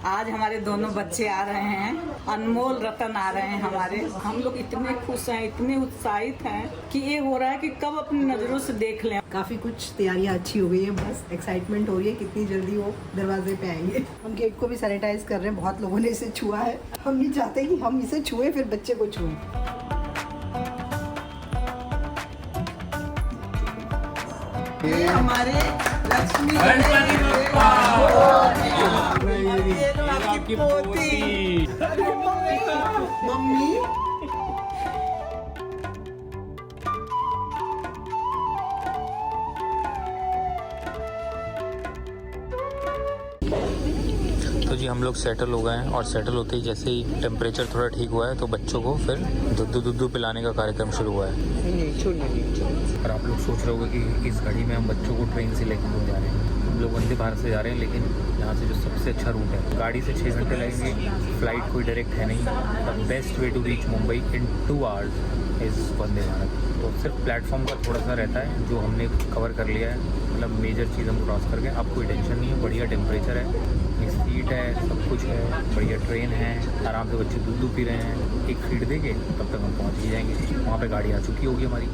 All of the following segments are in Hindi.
आज हमारे दोनों बच्चे आ रहे हैं, अनमोल रतन आ रहे हैं हमारे। हम लोग इतने खुश हैं, इतने उत्साहित हैं कि ये हो रहा है कि कब अपनी नजरों से देख लें। काफी कुछ तैयारियां अच्छी हो गई है, बस एक्साइटमेंट हो रही है कितनी जल्दी वो दरवाजे पे आएंगे। हम केक को भी सैनिटाइज कर रहे हैं, बहुत लोगों ने इसे छुआ है। हम नहीं चाहते कि हम इसे छुए फिर बच्चे को छुए। ये हमारे लक्ष्मी आपकी पोती मम्मी। तो जी हम लोग सेटल हो गए हैं और सेटल होते ही जैसे ही टेम्परेचर थोड़ा ठीक हुआ है तो बच्चों को फिर दूध पिलाने का कार्यक्रम शुरू हुआ है। और आप लोग सोच रहे होंगे कि इस घड़ी में हम बच्चों को ट्रेन से लेकर क्यों जा रहे हैं। हम लोग वंदे भारत से जा रहे हैं, लेकिन यहाँ से जो सबसे अच्छा रूट है, गाड़ी से 6 घंटे लगेंगे, फ्लाइट कोई डायरेक्ट है नहीं। The best way to reach Mumbai in 2 hours is Vande Bharat. तो सिर्फ प्लेटफॉर्म का थोड़ा सा रहता है जो हमने कवर कर लिया है, मतलब मेजर चीज़ हम क्रॉस करके। अब कोई टेंशन नहीं है, बढ़िया टेम्परेचर है, सीट है, सब कुछ है, बढ़िया ट्रेन है, आराम से बच्चे दूध पी रहे हैं। एक फीड देंगे तब तक हम पहुँच ही जाएंगे। वहाँ पे गाड़ी आ चुकी होगी हमारी।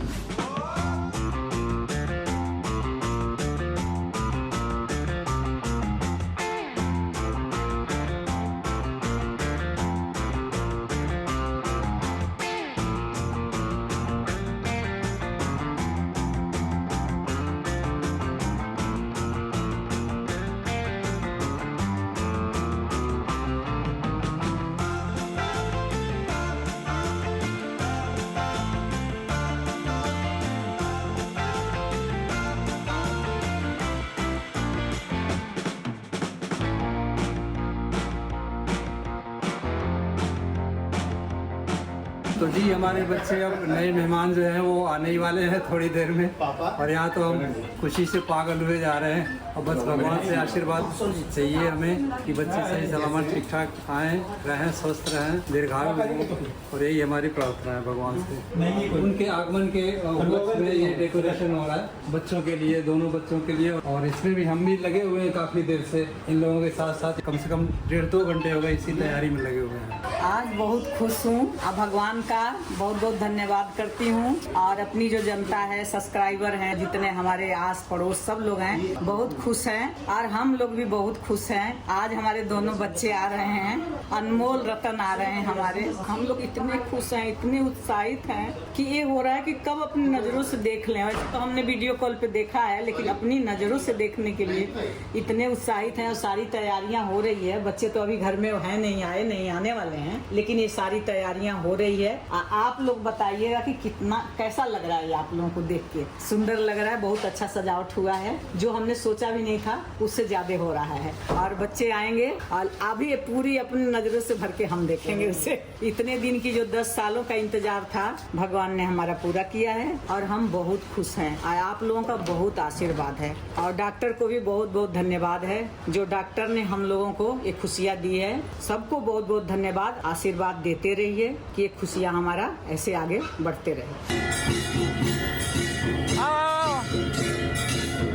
तो जी हमारे बच्चे अब नए मेहमान जो हैं वो आने ही वाले हैं थोड़ी देर में, और यहाँ तो हम खुशी से पागल हुए जा रहे हैं। और बस भगवान से आशीर्वाद चाहिए हमें कि बच्चे सही सलामत ठीक ठाक आएँ, रहें, स्वस्थ रहें, दीर्घायु रहें, और यही हमारी प्रार्थना है भगवान से। उनके आगमन के उपलक्ष्य में ये डेकोरेशन हो रहा है बच्चों के लिए, दोनों बच्चों के लिए, और इसमें भी हम भी लगे हुए हैं काफ़ी देर से। इन लोगों के साथ साथ कम से कम 1.5-2 घंटे हो गए इसी तैयारी में लगे हुए हैं। आज बहुत खुश हूँ, भगवान का बहुत बहुत धन्यवाद करती हूँ, और अपनी जो जनता है, सब्सक्राइबर हैं, जितने हमारे आस पड़ोस सब लोग हैं, बहुत खुश हैं, और हम लोग भी बहुत खुश हैं। आज हमारे दोनों बच्चे आ रहे हैं, अनमोल रतन आ रहे हैं हमारे। हम लोग इतने खुश हैं, इतने उत्साहित हैं कि ये हो रहा है कि कब अपनी नज़रों से देख लें। वैसे तो हमने वीडियो कॉल पे देखा है, लेकिन अपनी नज़रों से देखने के लिए इतने उत्साहित हैं, और सारी तैयारियां हो रही है। बच्चे तो अभी घर में है नहीं, आए नहीं, आने वाले हैं, लेकिन ये सारी तैयारियां हो रही है। आप लोग बताइएगा कि कितना कैसा लग रहा है आप लोगों को देख के। सुंदर लग रहा है, बहुत अच्छा सजावट हुआ है, जो हमने सोचा भी नहीं था उससे ज्यादा हो रहा है। और बच्चे आएंगे और अभी पूरी अपनी नजरों से भर के हम देखेंगे उसे। इतने दिन की जो 10 सालों का इंतजार था, भगवान ने हमारा पूरा किया है, और हम बहुत खुश हैं। आप लोगों का बहुत आशीर्वाद है, और डॉक्टर को भी बहुत बहुत धन्यवाद है, जो डॉक्टर ने हम लोगों को ये खुशियाँ दी है। सबको बहुत बहुत धन्यवाद। आशीर्वाद देते रहिए कि ये खुशियाँ हमारा ऐसे आगे बढ़ते रहे।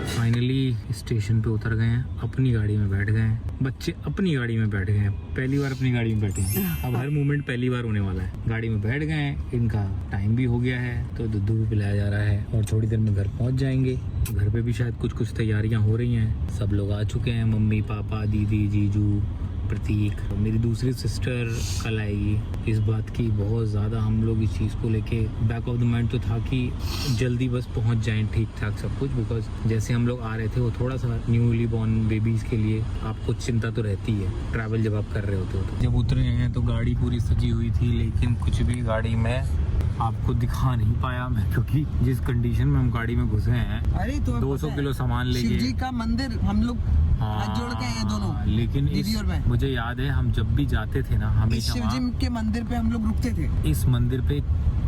फाइनली स्टेशन पे उतर गए हैं, अपनी गाड़ी में बैठ गए हैं, बच्चे अपनी गाड़ी में बैठ गए हैं। पहली बार अपनी गाड़ी में बैठे हैं, अब हर मोमेंट पहली बार होने वाला है। गाड़ी में बैठ गए हैं, इनका टाइम भी हो गया है, तो दूध भी पिलाया जा रहा है, और थोड़ी देर में घर पहुंच जाएंगे। घर पे भी शायद कुछ तैयारियां हो रही हैं, सब लोग आ चुके हैं, मम्मी पापा दीदी जीजू प्रतीक। मेरी दूसरी सिस्टर कल आएगी। इस बात की बहुत ज़्यादा हम लोग इस चीज़ को लेके बैक ऑफ द माइंड तो था कि जल्दी बस पहुंच जाएं ठीक ठाक सब कुछ, बिकॉज जैसे हम लोग आ रहे थे वो थोड़ा सा न्यूली बॉर्न बेबीज़ के लिए आपको चिंता तो रहती है ट्रैवल जब आप कर रहे होते हो। तो जब उतरे हैं तो गाड़ी पूरी सजी हुई थी, लेकिन कुछ भी गाड़ी में आपको दिखा नहीं पाया मैं, क्योंकि जिस कंडीशन में हम गाड़ी में घुसे हैं, अरे तो 200 किलो सामान लेके, शिव जी का मंदिर हम लोग हाथ जोड़ के हैं दोनों, लेकिन दीदी और मैं। मुझे याद है हम जब भी जाते थे ना, हमेशा शिव जी के मंदिर पे हम लोग रुकते थे। इस मंदिर पे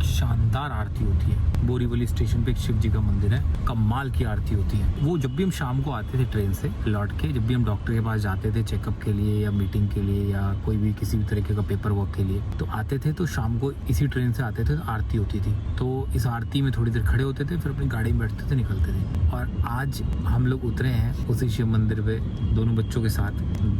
शानदार आरती होती है। बोरीवली स्टेशन पे एक शिव जी का मंदिर है, कमाल की आरती होती है। वो जब भी हम शाम को आते थे ट्रेन से लौट के, जब भी हम डॉक्टर के पास जाते थे चेकअप के लिए या मीटिंग के लिए या कोई भी किसी भी तरीके का पेपर वर्क के लिए, तो आते थे तो शाम को इसी ट्रेन से आते थे तो आरती होती थी। तो इस आरती में थोड़ी देर खड़े होते थे, फिर अपनी गाड़ी में बैठते थे, निकलते थे। और आज हम लोग उतरे हैं उसी शिव मंदिर पे दोनों बच्चों के साथ,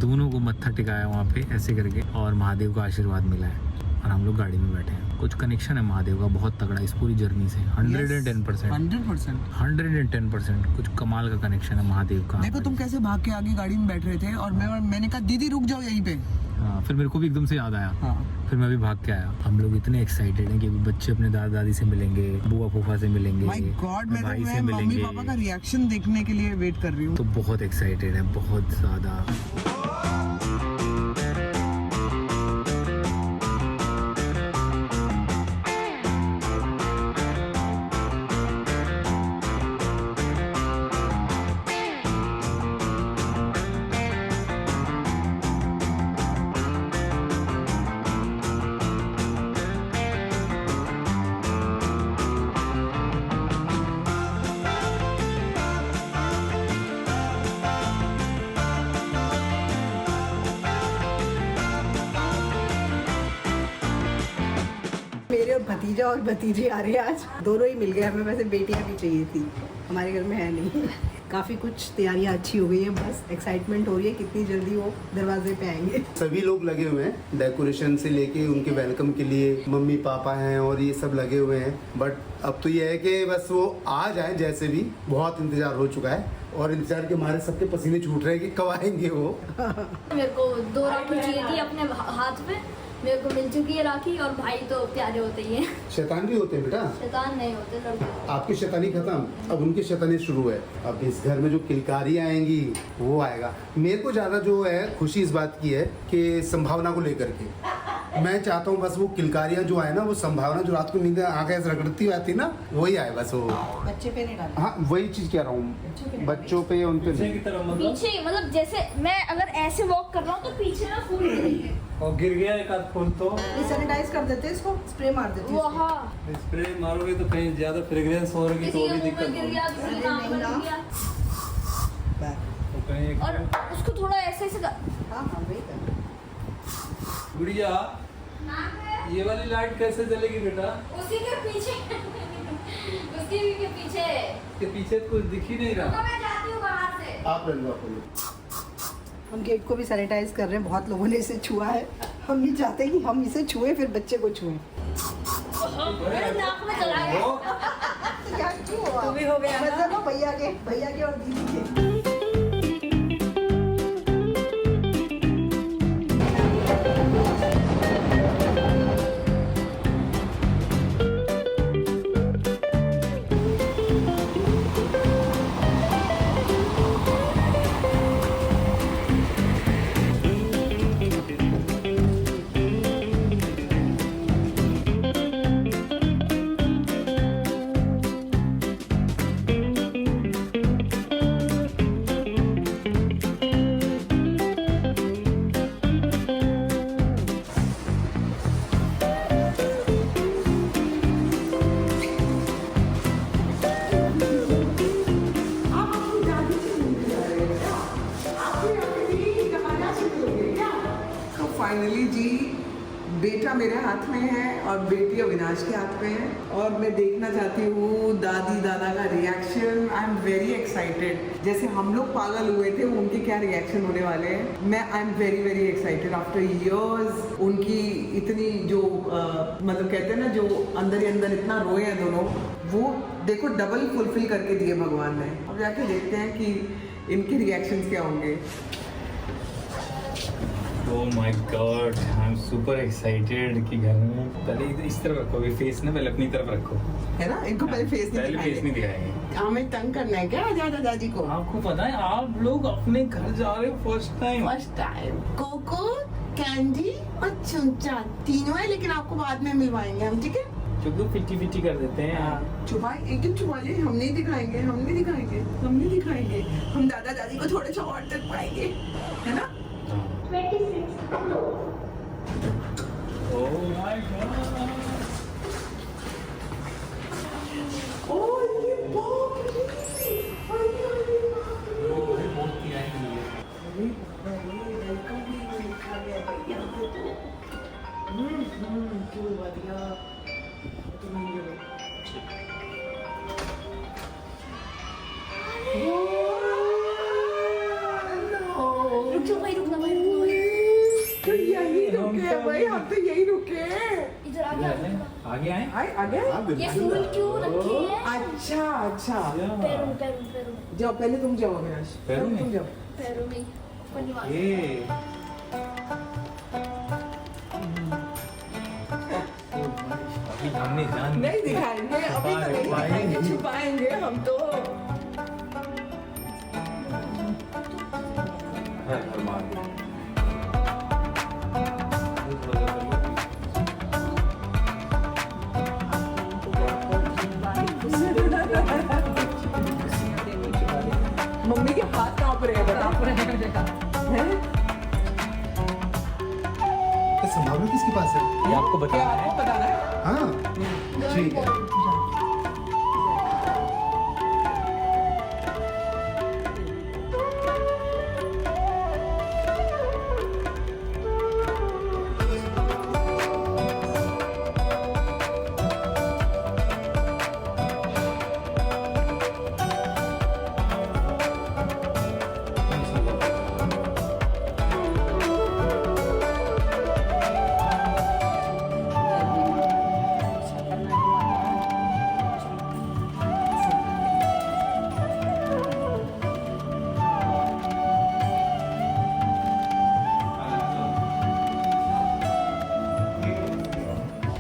दोनों को मत्था टिकाया वहाँ पे ऐसे करके, और महादेव का आशीर्वाद मिला है और हम लोग गाड़ी में बैठे हैं। कुछ कनेक्शन है महादेव का बहुत तगड़ा इस पूरी जर्नी से, 110%, 110% कुछ कमाल का कनेक्शन है महादेव का। देखो तुम कैसे भाग के आगे गाड़ी में बैठ रहे थे और मैंने कहा दीदी रुक जाओ यहीं पे। हाँ, फिर मेरे को भी एकदम से याद आया। हाँ। फिर मैं भी भाग के आया। हम लोग इतने एक्साइटेड हैं कि अभी बच्चे अपने दादा दादी से मिलेंगे, बुआ फूफा से मिलेंगे, माय गॉड, मैं भाई से मम्मी मिलेंगे। पापा का रिएक्शन देखने के लिए वेट कर रही हूँ। तो बहुत एक्साइटेड है, बहुत ज्यादा। मेरे और भतीजा और भतीजी आ रहे हैं आज, दोनों ही मिल गए। हमें वैसे बेटियां भी चाहिए थी, हमारे घर में है नहीं। काफ़ी कुछ तैयारियां अच्छी हो गई हैं, बस एक्साइटमेंट हो रही है कितनी जल्दी वो दरवाजे पे आएंगे। सभी लोग लगे हुए हैं डेकोरेशन से लेके उनके वेलकम के लिए, मम्मी पापा हैं और ये सब लगे हुए हैं। बट अब तो ये है कि बस वो आ जाए जैसे भी। बहुत इंतजार हो चुका है और इंतजार के मारे सबके पसीने छूट रहे हैं कि कब आएंगे वो। मेरे को 2 राखी चाहिए थी अपने हाथ में, मेरे को मिल चुकी है राखी। और भाई तो प्यारे होते ही हैं, शैतान भी होते हैं बेटा, शैतान नहीं होते लड़के। आपकी शैतानी खत्म, अब उनकी शैतानी शुरू है। अब इस घर में जो किलकारियाँ आएंगी वो आएगा। मेरे को ज़्यादा जो है खुशी इस बात की है कि संभावना को लेकर के मैं चाहता हूँ बस वो किलकारियाँ जो आए ना, वो संभावना जो रात को नींद आंखें रगड़ती आती ना, वही आए बस वो। बच्चे पे नहीं डालना। हाँ वही चीज़ कह रहा हूँ, बच्चों पे उन पे नहीं। पीछे मतलब जैसे मैं अगर ऐसे वॉक कर रहा हूँ तो पीछे ना फूल गिरेंगे। और गिर गया एक आध फूल तो ये सैनिटाइज कर देते हैं, इसको स्प्रे मार देते वो हैं। हाँ, स्प्रे मारोगे तो कहीं ज्यादा फ्रेग्रेंस होगी किसी तो के भी मुंह दिक्कत में गिर होगी। गया, किसी के नाक में गिर गया। तो कहीं और उसको थोड़ा ऐसे ऐसे कर। हाँ हाँ वही कर। गुड़िया ये वाली लाइट कैसे जलेगी बेटा? उसी के पीछे उसके भी के पीछे के पीछे तो कुछ दिख ही नहीं रहा। मैं जाती हूँ बाहर से। आप रह लो। हम गेट को भी सैनिटाइज कर रहे हैं, बहुत लोगों ने इसे छुआ है। हम नहीं चाहते कि हम इसे छुए फिर बच्चे को छुए। मेरे नाक में चला गया। क्या क्यों हुआ? तो भी हो गया ना? मतलब भैया के और दीदी के। फाइनली जी बेटा मेरे हाथ में है और बेटी अविनाश के हाथ में है और मैं देखना चाहती हूँ दादी दादा का reaction. I am very excited. जैसे हम लोग पागल हुए थे उनके क्या रिएक्शन होने वाले हैं। मैं I am very very excited after years. उनकी इतनी जो मतलब कहते हैं ना, जो अंदर ही अंदर इतना रोए हैं दोनों, वो देखो डबल फुलफिल करके दिए भगवान ने। अब जाके देखते हैं कि इनके रिएक्शंस क्या होंगे। Oh my God, I'm super excited कि घर में पहले इस तरफ रखो, अभी फेस ना पहले अपनी तरफ रखो। है ना, इनको पहले फेस नहीं पहले फेस नहीं दिखाएंगे। हमें तंग करना है क्या दादा दादी को? आपको पता है आप लोग अपने घर जा रहे हो first time. First time Coco, candy और चमचा तीनों है, लेकिन आपको बाद में मिलवाएंगे हम, ठीक है? चुप फिटी फिटी कर देते हैं। छुपाए एक दिन छुपा लिए, हम नहीं दिखाएंगे, हम नहीं दिखाएंगे, हम नहीं दिखाएंगे। हम दादा दादी को थोड़े सा और तक पाएंगे, है ना? Oh my God. रुक जाओ भाई, रुकना भाई, रुकना भाई। तो यही रुके भाई, हम तो यही रुके। इधर आ गया। आगे आए आगे ये फूल क्यों रखे हैं? अच्छा अच्छा, पैरों में, पैरों में, पैरों में, जाओ पहले तुम जाओ अविनाश, पैरों में? तुम जाओ। पैरों में धन्यवाद। ये अभी हमने जान नहीं दिखाएंगे अभी, तो नहीं दिखाएंगे, छुपाएंगे हम तो। मम्मी के हाथ कांप रहे हैं, बता हैं? तो संभावना किसके पास है? ये आपको क्या बताना आपको है। बताना है? हाँ ठीक है।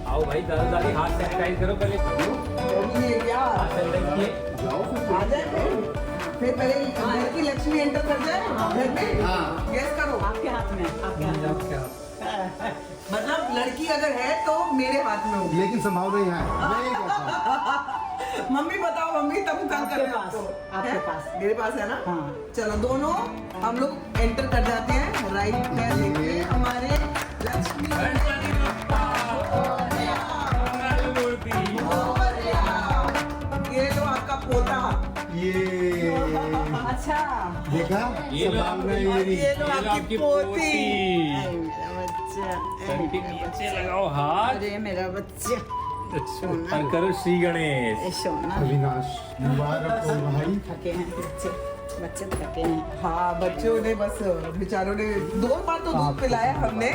आओ भाई, दादा दादी हाथ सैनिटाइज करो पहले। अभी ये क्या? हाथ सैनिटाइज किए। आ जाए फिर पहले घर की लक्ष्मी एंटर कर जाए घर में। हाँ। गेस करो, आपके हाथ में, आपके हाथ में। मतलब लड़की अगर है तो मेरे हाथ में होगी। लेकिन संभावना यहाँ है, मैं ये कहता हूँ। मम्मी बताओ, मम्मी तब तंग कर आपके रहे हो पास, आपको। आपके है? पास। मेरे पास है ना? हाँ। चलो दोनों हम लोग एंटर कर जाते हैं राइट पैर लेके हमारे लक्ष्मी गणपति बप्पा। ये लो आपका पोता। ये अच्छा, देखा, ये लो संभावना आपकी- ये ये लो आपकी पोती। बच्चा, सर के नीचे लगाओ हाथ अरे मेरा बच्चा, और करो श्री गणेश। ए सोना। अविनाश मुबारक हो भाई। थके हैं बच्चे, बच्चे थके हैं। हाँ, बच्चों ने बस बेचारों ने 2 बार तो दूध पिलाया हमने।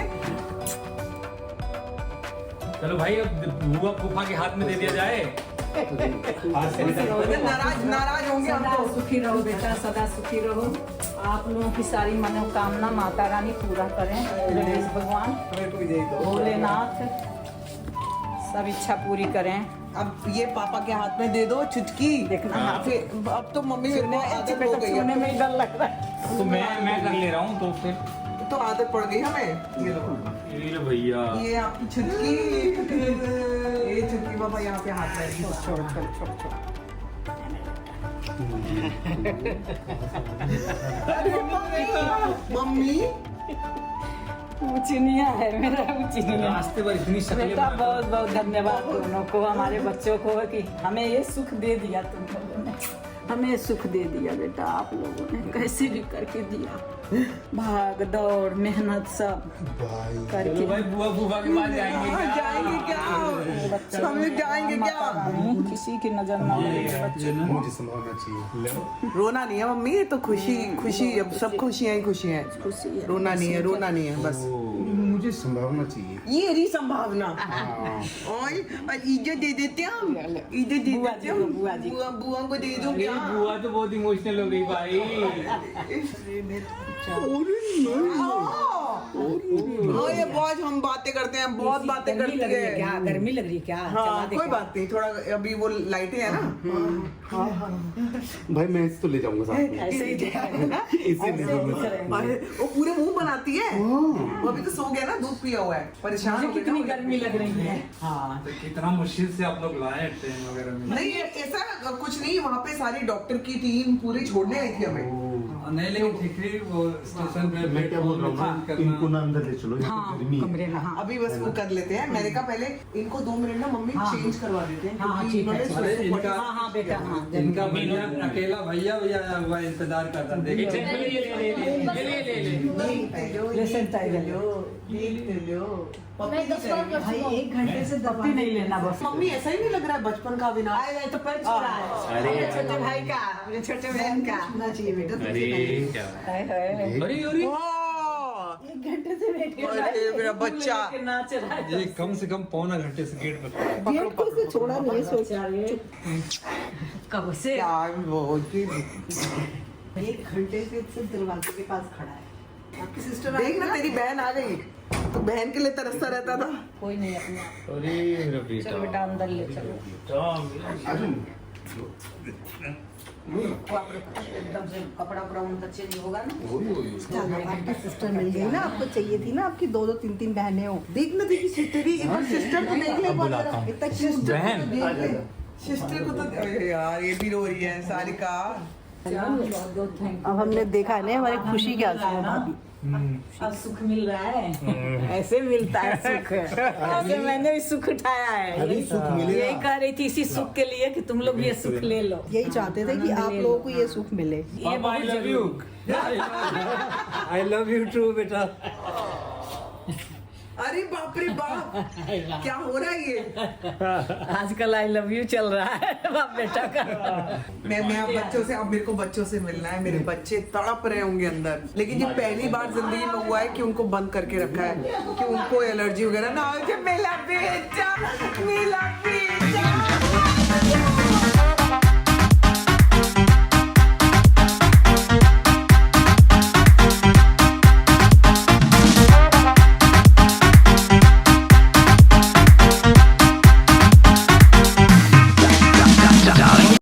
चलो भाई, अब बुआ फूफा के हाथ में दे दिया जाए। हाथ सैनिटाइज। नाराज होंगे हम सदा तो। सुखी रहो बेटा, सदा सुखी रहो। आप लोगों की सारी मनोकामना माता रानी पूरा करें। गणेश भगवान, मेरे को भी दे दो। भोलेनाथ सब इच्छा पूरी करें। अब ये पापा के हाथ में दे दो चुटकी। देखना हाथ फिर अब तो मम्मी मेरे को आदत हो गई छूने है। में ही डर लग रहा है। तो मैं कर ले रहा हूँ तो फिर। तो आदत पड़ गई हमें। ये लो, ये लो भैया। ये आपकी चुटकी। ये चुटकी पापा यहाँ पे हाथ में छोड़ छोड़ छोड़ छोड़। मम्मी उचनिया है मेरा, उचनिया। रास्ते पर इतनी शक्लें बेटा बना- बहुत बहुत धन्यवाद दोनों को, हमारे बच्चों को, कि हमें ये सुख दे दिया तुम लोगों ने। हमें सुख दे दिया बेटा, आप लोगों ने कैसे भी करके दिया। भाग दौड़ मेहनत सब भाई करके। चलो भाई, बुआ फूफा के पास जाएंगे हाँ, जाएंगे क्या? हम लोग जाएंगे क्या? माता रानी किसी की नजर ना लगे बच्चे। मुझे संभावना चाहिए। रोना नहीं है मम्मी, ये तो खुशी खुशी, अब सब खुशियाँ ही खुशियाँ हैं। खुशी है। रोना नहीं है, रोना नहीं है बस। मुझे संभावना चाहिए। ये रही संभावना। हाँ। और इज्जत दे देते हैं हम, इज्जत दे बुआ देते जी हैं को, हम। बुआ जी को। बुआ को दे दो अरे क्या? बुआ तो बहुत इमोशनल हो गई भाई। हाँ, ये बहुत हम बातें करते हैं, बहुत बातें गर्मी करती लग रही है है। क्या? गर्मी लग रही है क्या? हाँ, चला दे कोई क्या? बात नहीं, थोड़ा अभी वो लाइटें है ना। भाई मैं इसे तो ले जाऊंगा साथ में। ऐसे ही दिख रहे हैं ना? इसे ले ऐसे ही जाऊंगा। दिख रहे हैं। अरे, वो पूरे मुंह बनाती है। वो अभी तो सो गया ना, दूध पिया हुआ है, परेशान मुझे हो गया कितनी ना। गर्मी लग रही है। हाँ, तो कितना मुश्किल से आप लोग लाए ट्रेन वगैरह में। नहीं ऐसा कुछ नहीं, वहाँ पे सारी डॉक्टर की टीम पूरी छोड़ने आई थी हमें। नहीं लेकिन ठीकरी वो स्टेशन पे मैं क्या बोल रहा हूँ प्लेटफॉर्म ना, में इनको ना अंदर ले चलो, यहाँ पे गर्मी है। कमरे में हाँ अभी बस वो कर लेते हैं। मैंने कहा पहले इनको 2 मिनट ना मम्मी चेंज करवा देते हैं, हाँ, क्योंकि ठीक है। इन्होंने अरे इनका हाँ हाँ बेटा हाँ इनका भैया अकेला भैया आया हुआ इंतजार करता देखिए मैं 10 बार कर भाई चुका हूँ। 1 घंटे से पप्पी नहीं लेना बस मम्मी ऐसा ही नहीं लग रहा है बचपन का अविनाश? तो पैर छू रहा है अरे मेरे छोटे भाई का मेरे छोटे बहन का छूना चाहिए बेटा अरे क्या हाय हाय अरे अरे 1 घंटे से वेट कर रहा है। अरे मेरा बच्चा लेके नाच रहा है ये कम से कम पौना घंटे से गेट पर खड़ा है। गेट को इसने छोड़ा नहीं है, सोच कब से क्या बहुत ही 1 घंटे से सिर्फ दरवाजे के पास खड़ा है। आपकी सिस्टर देख ना तेरी बहन आ गई, तो बहन के लिए तरसता रहता था। कोई नहीं अपना अरे मेरा बेटा चलो बेटा अंदर ले चलो एकदम से कपड़ा उपड़ा उनका चेंज होगा ना आपकी सिस्टर मिल गई ना, आपको चाहिए थी ना आपकी 2-2 3-3 बहनें हो। देख ना देखी तेरी एक बार सिस्टर को देख ले, अब बुलाता हूँ। इतना क्यूट बहन सिस्टर को तो अरे यार ये भी रो रही है सारिका। अब हमने देखा है ना हमारी खुशी के आंसू हैं भाभी। अब सुख मिल रहा है ऐसे मिलता है सुख ऐसे मैंने भी सुख उठाया है अभी सुख मिलेगा। यही कह रही थी इसी सुख के लिए कि तुम लोग ये सुख ले लो यही चाहते थे कि आप लोगों को ये सुख मिले। ये बहुत जरूरी आई लव यू टू बेटा। अरे बाप रे बाप क्या हो रहा है ये? आजकल आई लव यू चल रहा है बाप बेटा का मैं अब बच्चों से, अब मेरे को बच्चों से मिलना है। मेरे बच्चे तड़प रहे होंगे अंदर, लेकिन ये पहली बार जिंदगी में हुआ है कि उनको बंद करके रखा है कि उनको एलर्जी वगैरह ना हो। मेरा बेटा, मेरा